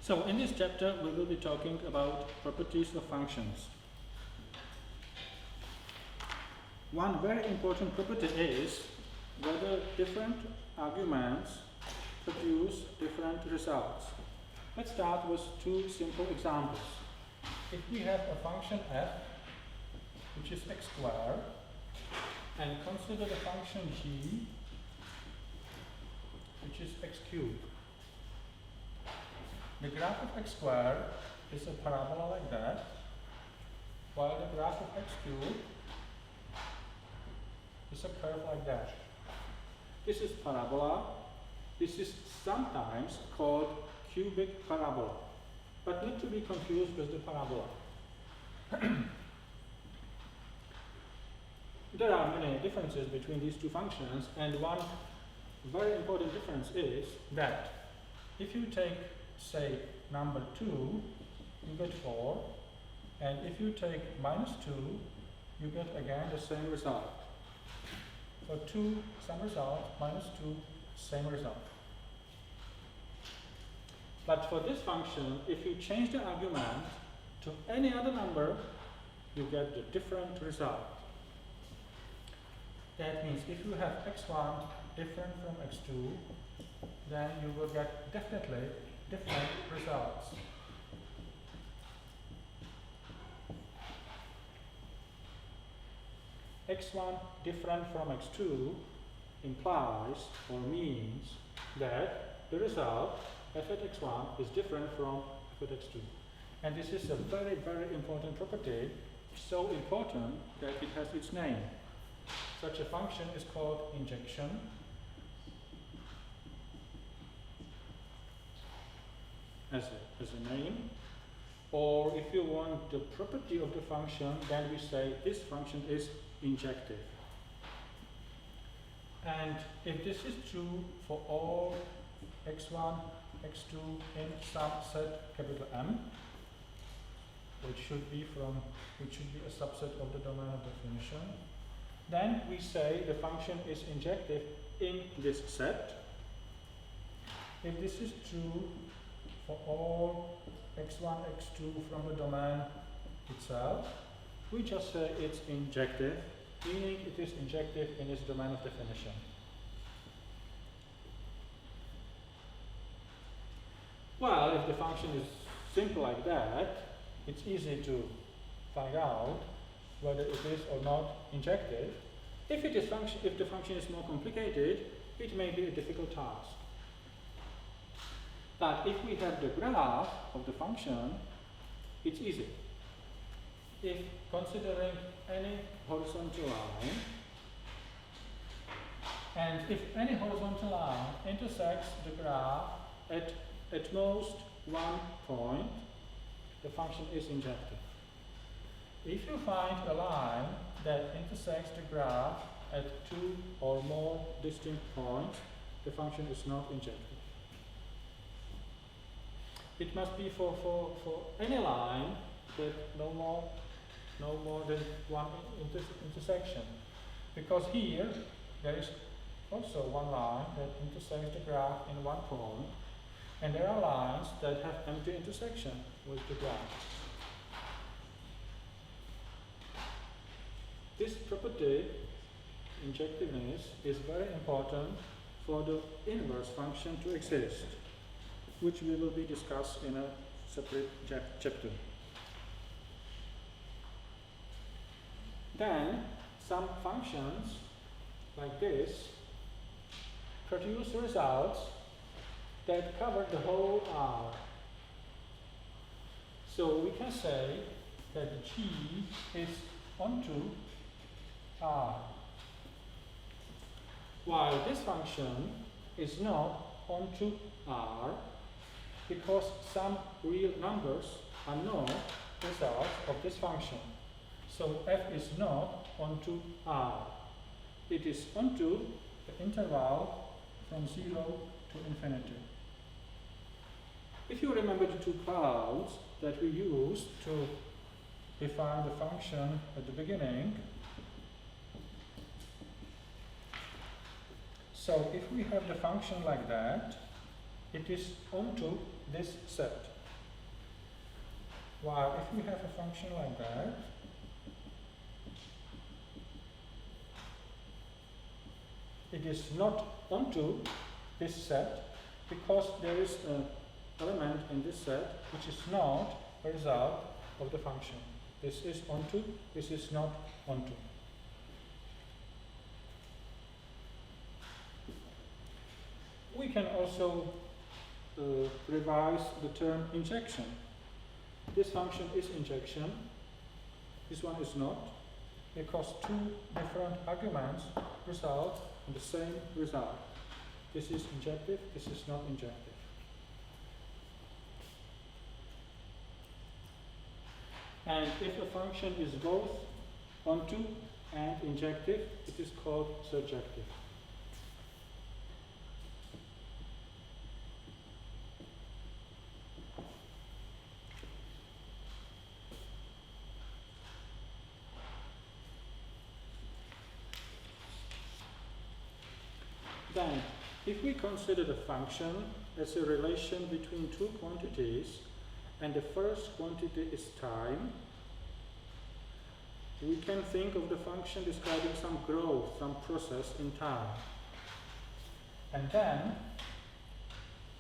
So in this chapter we will be talking about properties of functions. One very important property is whether different arguments produce different results. Let's start with two simple examples. If we have a function f, which is x squared, and consider the function g, which is x cubed. The graph of x squared is a parabola like that, while the graph of x cubed is a curve like that. This is parabola. This is sometimes called cubic parabola, but not to be confused with the parabola. There are many differences between these two functions, and one very important difference is that if you take, say, number 2, you get 4, and if you take minus 2, you get again the same result. So 2, same result, minus 2, same result. But for this function, if you change the argument to any other number, you get the different result. That means if you have x1 different from x2, then you will get definitely different results. x1 different from x2 implies or means that the result f at x1 is different from f at x2. And this is a very, very important property, so important that it has its name. Such a function is called injection. As a name. Or if you want the property of the function, then we say this function is injective. And if this is true for all x1, x2 in some set capital M, which should be a subset of the domain of definition, then we say the function is injective in this set. If this is true for all x1, x2 from the domain itself, we just say it's injective, meaning it is injective in its domain of definition. Well, if the function is simple like that, it's easy to find out whether it is or not injective. If the function is more complicated, it may be a difficult task. But if we have the graph of the function, it's easy. If considering any horizontal line, and if any horizontal line intersects the graph at most one point, the function is injective. If you find a line that intersects the graph at 2 or more distinct points, the function is not injective. It must be for any line that no more than one intersection. Because here there is also one line that intersects the graph in one point, and there are lines that have empty intersection with the graph. This property, injectiveness, is very important for the inverse function to exist, which we will be discussed in a separate chapter. Then, some functions like this produce results that cover the whole R. So we can say that the G is onto R, while this function is not onto R because some real numbers are not results of this function. So f is not onto R. It is onto the interval from 0 to infinity. If you remember the two clouds that we used to define the function at the beginning, so if we have the function like that, it is onto this set. While if we have a function like that, it is not onto this set because there is an element in this set which is not a result of the function. This is onto, this is not onto. We can also revise the term injection. This function is injection, this one is not, because two different arguments result in the same result. This is injective, this is not injective. And if a function is both onto and injective, it is called surjective. Then, if we consider the function as a relation between two quantities, and the first quantity is time, we can think of the function describing some growth, some process in time. And then,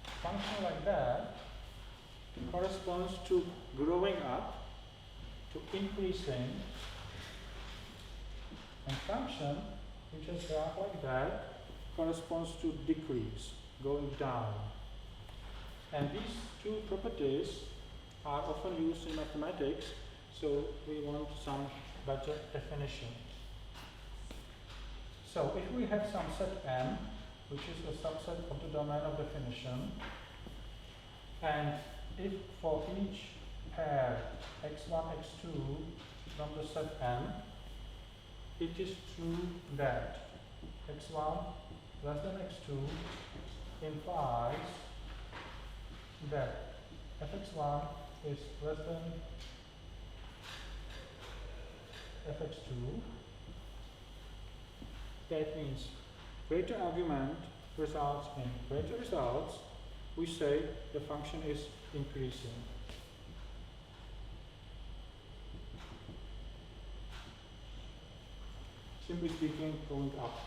a function like that corresponds to growing up, to increasing, and function which is graph like that corresponds to decrease, going down. And these two properties are often used in mathematics, so we want some better definition. So if we have some set M, which is a subset of the domain of definition, and if for each pair x1, x2 from the set M, it is true that x1 less than x2 implies that fx1 is less than fx2. That means greater argument results in greater results. We say the function is increasing. Simply speaking, going up.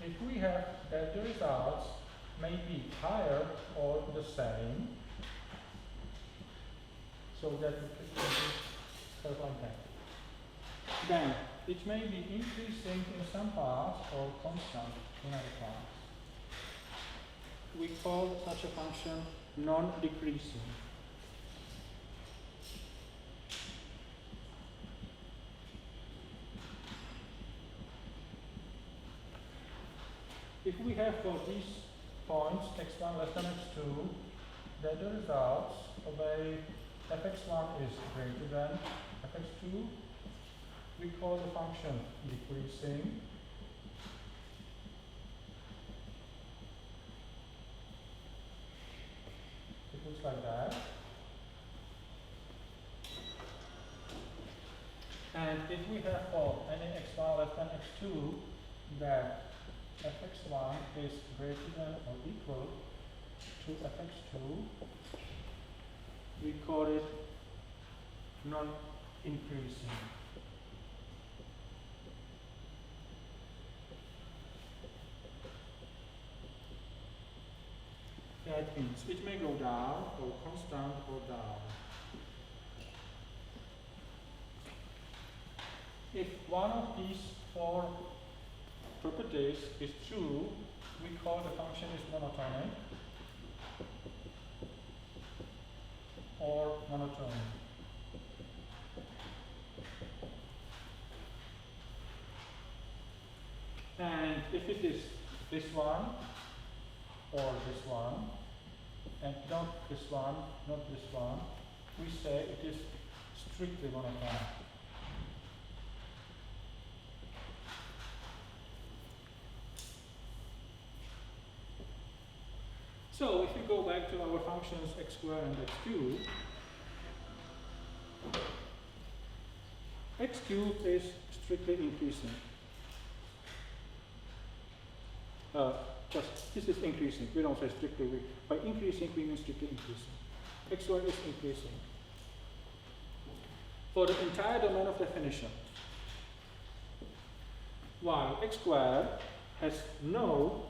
If we have that the results may be higher or the same, so that it can be like that. Then it may be increasing in some parts or constant in other parts. We call such a function non-decreasing. If we have for these points x1 less than x2, then the results obey fx1 is greater than fx2, we call the function decreasing. It looks like that. And if we have for any x1 less than x2, that fx1 is greater than or equal to fx2, we call it non-increasing. That means it may go down or constant or down. If one of these four properties is true, we call the function is monotonic or monotonic. And if it is this one or this one, and not this one, not this one, we say it is strictly monotonic. So if we go back to our functions x squared and x cubed, x cubed is strictly increasing. just this is increasing. We don't say strictly. By increasing, we mean strictly increasing. X squared is increasing. For the entire domain of definition, while x squared has no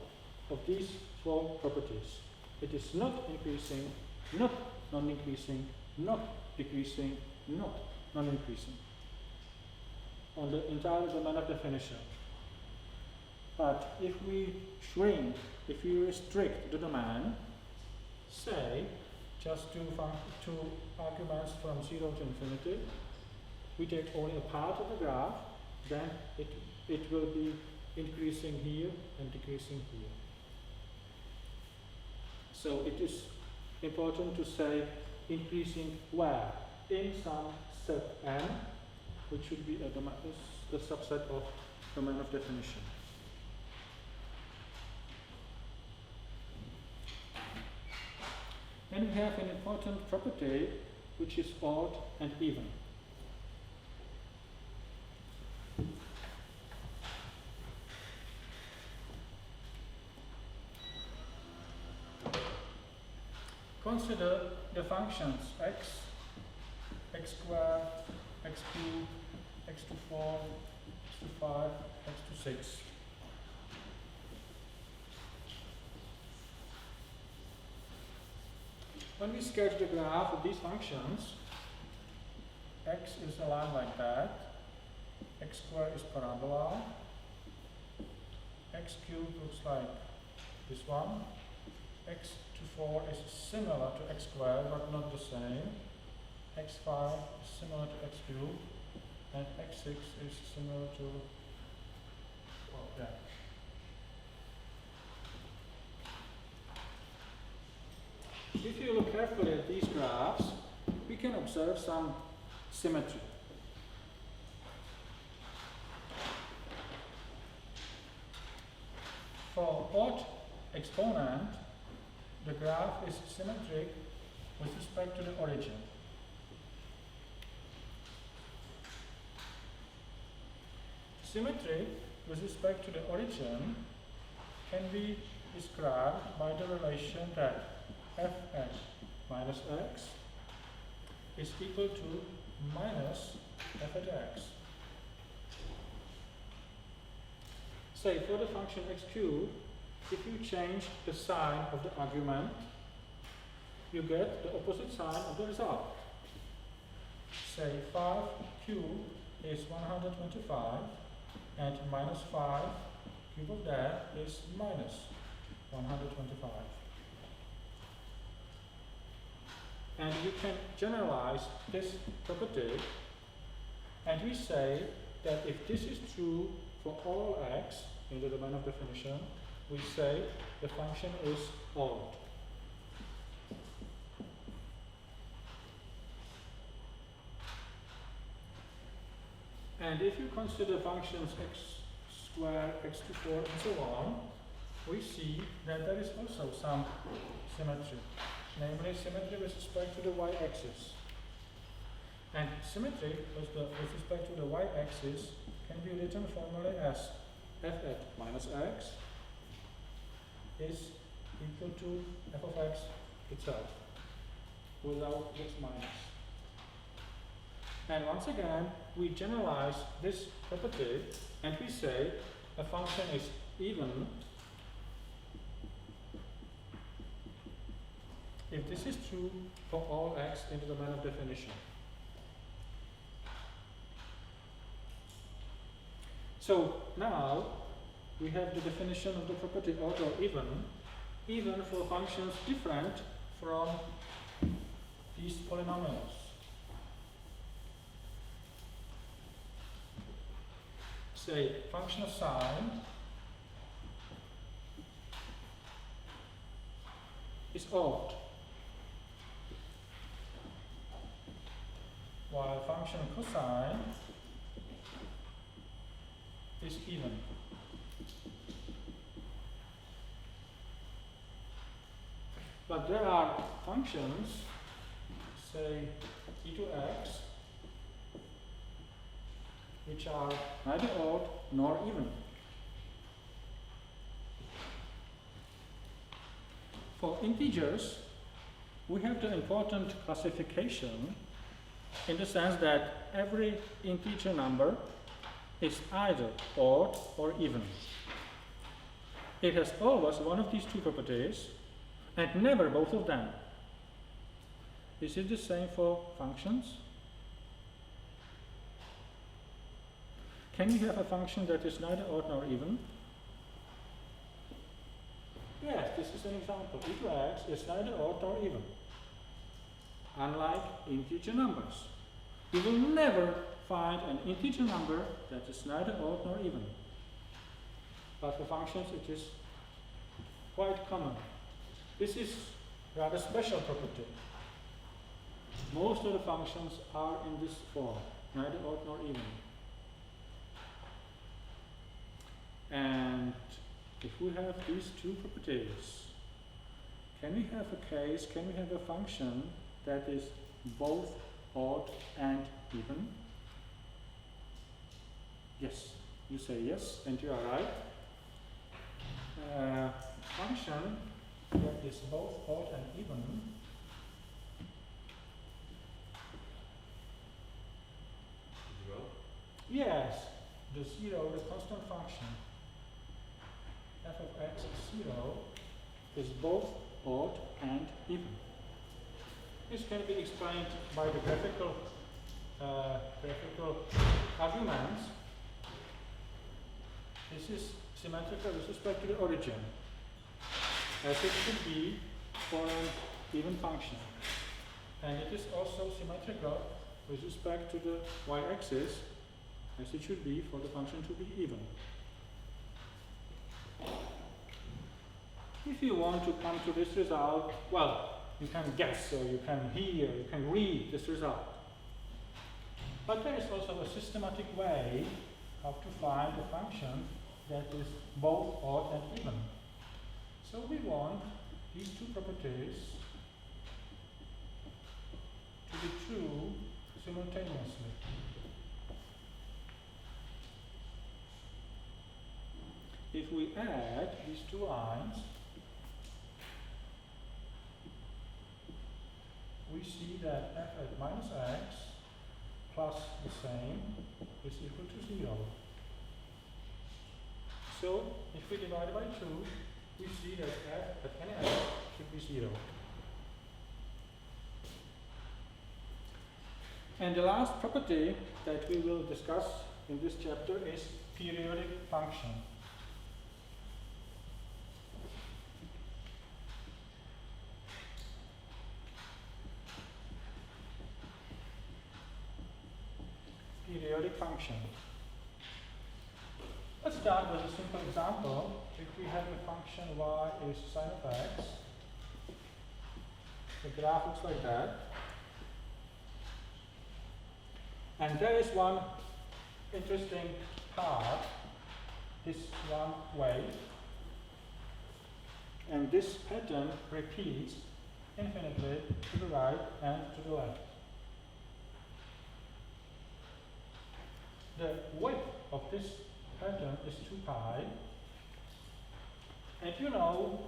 of these four properties. It is not increasing, not non-increasing, not decreasing, not non-increasing on the entire domain of definition. But if we shrink, if we restrict the domain, say just two arguments from 0 to infinity, we take only a part of the graph, then it will be increasing here and decreasing here. So it is important to say increasing where? In some set n, which should be the subset of domain of definition. Then we have an important property which is odd and even. Consider the functions x, x squared, x cubed, x to 4, x to 5, x to 6. When we sketch the graph of these functions, x is a line like that, x squared is parabola, x cubed looks like this one, x to 4 is similar to x squared but not the same, x5 is similar to x cubed, and x6 is similar to that. If you look carefully at these graphs, we can observe some symmetry. For odd exponent, the graph is symmetric with respect to the origin. Symmetry with respect to the origin can be described by the relation that fx minus x is equal to minus f at x. Say for the function x cubed, if you change the sign of the argument, you get the opposite sign of the result. Say 5 cubed is 125 and minus 5 cube of that is minus 125. And you can generalize this property, and we say that if this is true for all x in the domain of definition, we say the function is odd. And if you consider functions x squared, x to 4, and so on, we see that there is also some symmetry, namely symmetry with respect to the y-axis. And symmetry with respect to the y-axis can be written formally as f at minus x is equal to f of x itself, without this minus. And once again, we generalize this property and we say a function is even if this is true for all x in the domain of definition. So now we have the definition of the property odd or even for functions different from these polynomials. Say function of sine is odd, while function cosine is even. But there are functions, say e to x, which are neither odd nor even. For integers, we have the important classification in the sense that every integer number is either odd or even. It has always one of these two properties and never both of them. Is it the same for functions? Can we have a function that is neither odd nor even? Yes, this is an example. e to x is neither odd nor even. Unlike integer numbers. You will never find an integer number that is neither odd nor even. But for functions it is quite common. This is rather special property. Most of the functions are in this form, neither odd nor even. And if we have these two properties, can we have a case, can we have a function that is both odd and even? Yes, you say yes, and you are right. Function that is both odd and even yes, the zero, the constant function f of x is 0 is both odd and even. This can be explained by the graphical arguments. This is symmetrical with respect to the origin, as it should be for an even function. And it is also symmetrical with respect to the y-axis, as it should be for the function to be even. If you want to come to this result, well, you can guess, or you can hear, you can read this result. But there is also a systematic way how to find a function that is both odd and even. So we want these two properties to be true simultaneously. If we add these two lines, we see that f at minus x plus the same is equal to 0. So if we divide by 2, we see that f at any x should be 0. And the last property that we will discuss in this chapter is periodic function. Periodic function. Let's start with a simple example. If we have a function y is sine of x, the graph looks like that. And there is one interesting part, this one way, and this pattern repeats infinitely to the right and to the left. The width of this pattern is 2 pi, and you know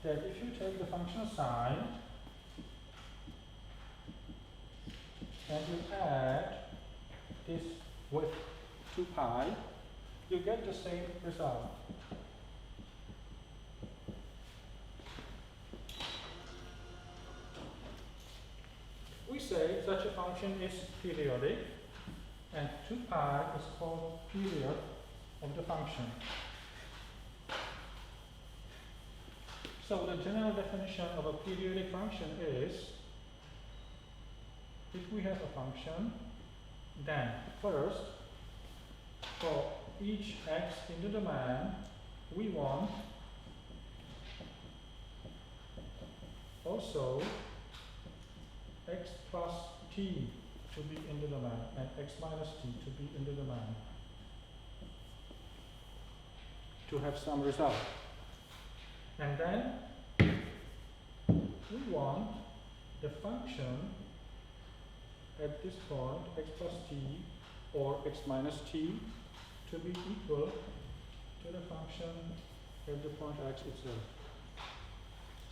that if you take the function sine and you add this with 2 pi, you get the same result. We say such a function is periodic, and 2 pi is called period of the function. So the general definition of a periodic function is, if we have a function, then first, for each x in the domain, we want also x plus t to be in the domain and x minus t to be in the domain to have some result. And then we want the function at this point, x plus t or x minus t, to be equal to the function at the point x itself.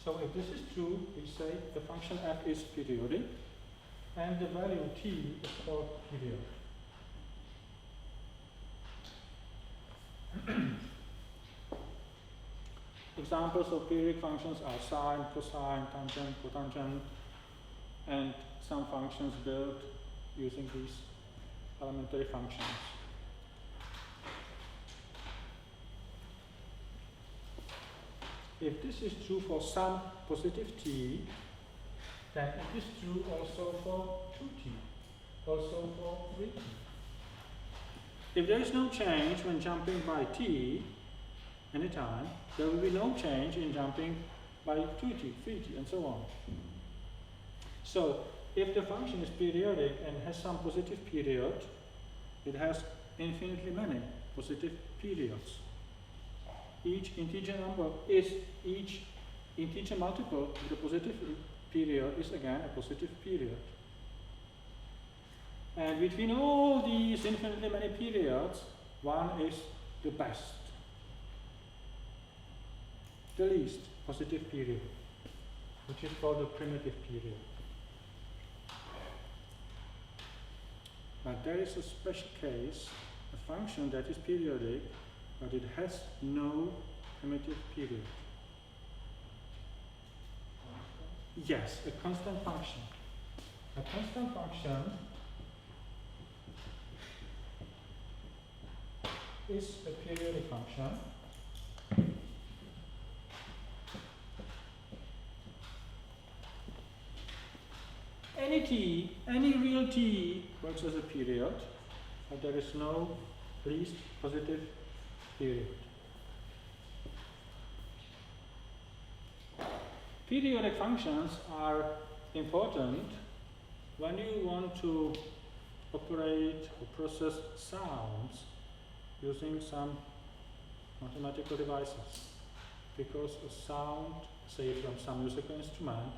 So if this is true, we say the function f is periodic and the value t is called period. Examples of periodic functions are sine, cosine, tangent, cotangent, and some functions built using these elementary functions. If this is true for some positive t, then it is true also for 2t, also for 3t. If there is no change when jumping by t anytime, there will be no change in jumping by 2t, 3t, and so on. So, if the function is periodic and has some positive period, it has infinitely many positive periods. Each integer number is each integer multiple of the positive period is again a positive period. And between all these infinitely many periods, one is the best, the least positive period, which is called the primitive period. But there is a special case, a function that is periodic, but it has no primitive period. Yes, a constant function. A constant function is a periodic function. Any t, any real t works as a period, but there is no least positive period. Periodic functions are important when you want to operate or process sounds using some mathematical devices, because a sound, say from some musical instrument,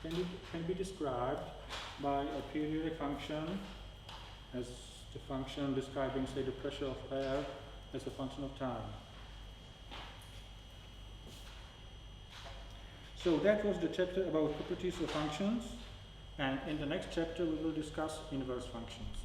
can be described by a periodic function as the function describing, say, the pressure of air as a function of time. So that was the chapter about properties of functions, and in the next chapter we will discuss inverse functions.